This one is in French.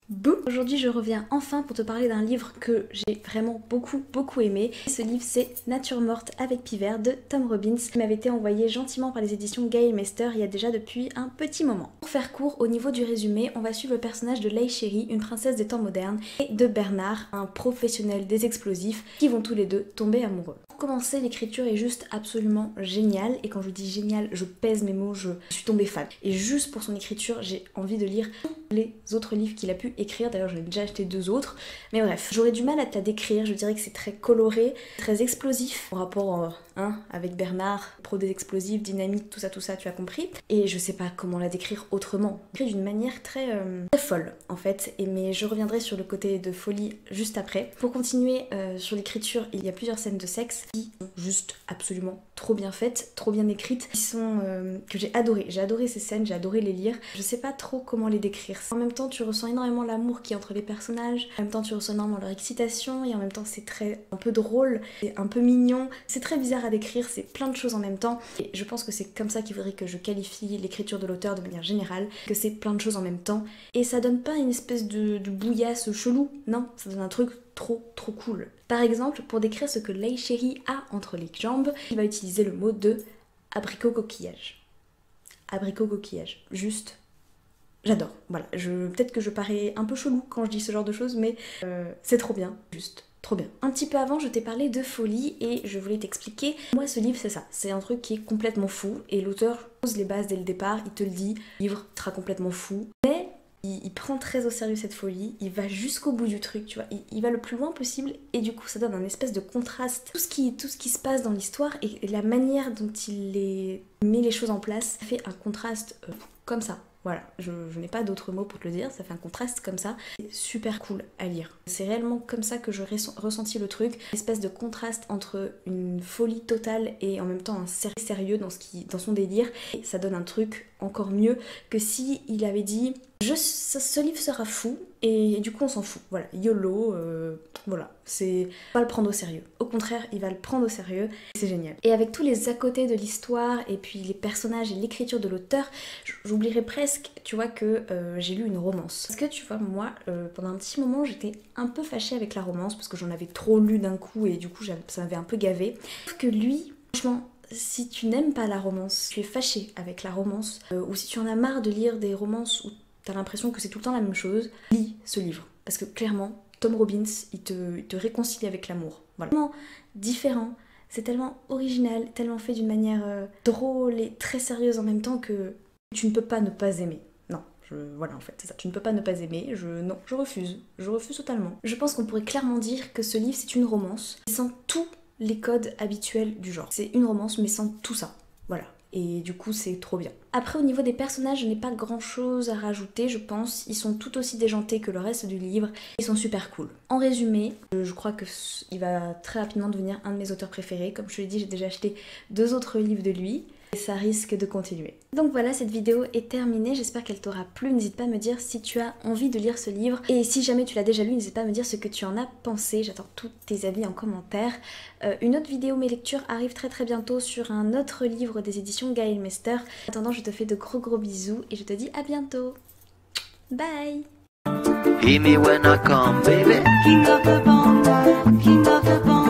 Bouh! Aujourd'hui je reviens enfin pour te parler d'un livre que j'ai vraiment beaucoup aimé. Ce livre c'est Nature morte avec Pivert de Tom Robbins qui m'avait été envoyé gentiment par les éditions Gail Mester il y a déjà depuis un petit moment. Pour faire court, au niveau du résumé, on va suivre le personnage de Leigh Cherry, une princesse des temps modernes, et de Bernard, un professionnel des explosifs, qui vont tous les deux tomber amoureux. Pour commencer, l'écriture est juste absolument géniale, et quand je dis génial, je pèse mes mots, je suis tombée fan. Et juste pour son écriture, j'ai envie de lire tous les autres livres qu'il a pu écrire. D'ailleurs, j'en ai déjà acheté 2 autres, mais bref, j'aurais du mal à te la décrire. Je dirais que c'est très coloré, très explosif, en rapport avec Bernard, pro des explosifs, dynamique, tout ça, tu as compris. Et je sais pas comment la décrire autrement. Écrit d'une manière très folle, en fait, mais je reviendrai sur le côté de folie juste après. Pour continuer sur l'écriture, il y a plusieurs scènes de sexe qui sont juste absolument trop bien faites, trop bien écrites, qui sont que j'ai adoré. J'ai adoré ces scènes, j'ai adoré les lire. Je sais pas trop comment les décrire. En même temps, tu ressens énormément l'amour qui est entre les personnages. En même temps, tu ressens énormément leur excitation. Et en même temps, c'est un peu drôle, c'est un peu mignon. C'est très bizarre à décrire, c'est plein de choses en même temps. Et je pense que c'est comme ça qu'il faudrait que je qualifie l'écriture de l'auteur de manière générale, que c'est plein de choses en même temps. Et ça donne pas une espèce de bouillasse chelou, non, ça donne un truc trop cool. Par exemple, pour décrire ce que Leigh Cherry a entre les jambes, il va utiliser le mot de abricot coquillage. Abricot coquillage, juste, j'adore. Voilà, peut-être que je parais un peu chelou quand je dis ce genre de choses, mais c'est trop bien, juste. Trop bien. Un petit peu avant, je t'ai parlé de folie et je voulais t'expliquer. Moi, ce livre, c'est ça. C'est un truc qui est complètement fou et l'auteur pose les bases dès le départ. Il te le dit, le livre sera complètement fou. Mais il prend très au sérieux cette folie. Il va jusqu'au bout du truc, tu vois. Il va le plus loin possible et du coup, ça donne un espèce de contraste. Tout ce qui se passe dans l'histoire et la manière dont il met les choses en place fait un contraste comme ça. Voilà, je n'ai pas d'autres mots pour te le dire, ça fait un contraste comme ça, c'est super cool à lire. C'est réellement comme ça que je ressenti le truc, une espèce de contraste entre une folie totale et en même temps un sérieux dans son délire, et ça donne un truc encore mieux que si il avait dit ce livre sera fou et du coup on s'en fout, voilà, YOLO, voilà, c'est pas le prendre au sérieux. Au contraire, il va le prendre au sérieux, c'est génial. Et avec tous les à côté de l'histoire et puis les personnages et l'écriture de l'auteur, j'oublierais presque, tu vois, que j'ai lu une romance. Parce que tu vois, moi, pendant un petit moment, j'étais un peu fâchée avec la romance parce que j'en avais trop lu d'un coup et du coup ça m'avait un peu gavé. Sauf que lui, franchement, si tu n'aimes pas la romance, tu es fâché avec la romance, ou si tu en as marre de lire des romances où t'as l'impression que c'est tout le temps la même chose, lis ce livre. Parce que clairement, Tom Robbins, il te réconcilie avec l'amour. Voilà. Tellement différent, c'est tellement original, tellement fait d'une manière drôle et très sérieuse en même temps que tu ne peux pas ne pas aimer. Non, voilà en fait, c'est ça. Tu ne peux pas ne pas aimer, non, je refuse. Je refuse totalement. Je pense qu'on pourrait clairement dire que ce livre, c'est une romance, sans tous les codes habituels du genre. C'est une romance, mais sans tout ça. Voilà. Et du coup, c'est trop bien. Après, au niveau des personnages, je n'ai pas grand chose à rajouter, je pense. Ils sont tout aussi déjantés que le reste du livre. Ils sont super cool. En résumé, je crois qu'il va très rapidement devenir un de mes auteurs préférés. Comme je te l'ai dit, j'ai déjà acheté 2 autres livres de lui. Et ça risque de continuer. Donc voilà, cette vidéo est terminée, j'espère qu'elle t'aura plu. N'hésite pas à me dire si tu as envie de lire ce livre. Et si jamais tu l'as déjà lu, n'hésite pas à me dire ce que tu en as pensé. J'attends tous tes avis en commentaire. Une autre vidéo, mes lectures, arrive très bientôt sur un autre livre des éditions Gail Mester. En attendant, je te fais de gros bisous et je te dis à bientôt. Bye! Hear me when I come, baby. King of the bongo, king of the bongo.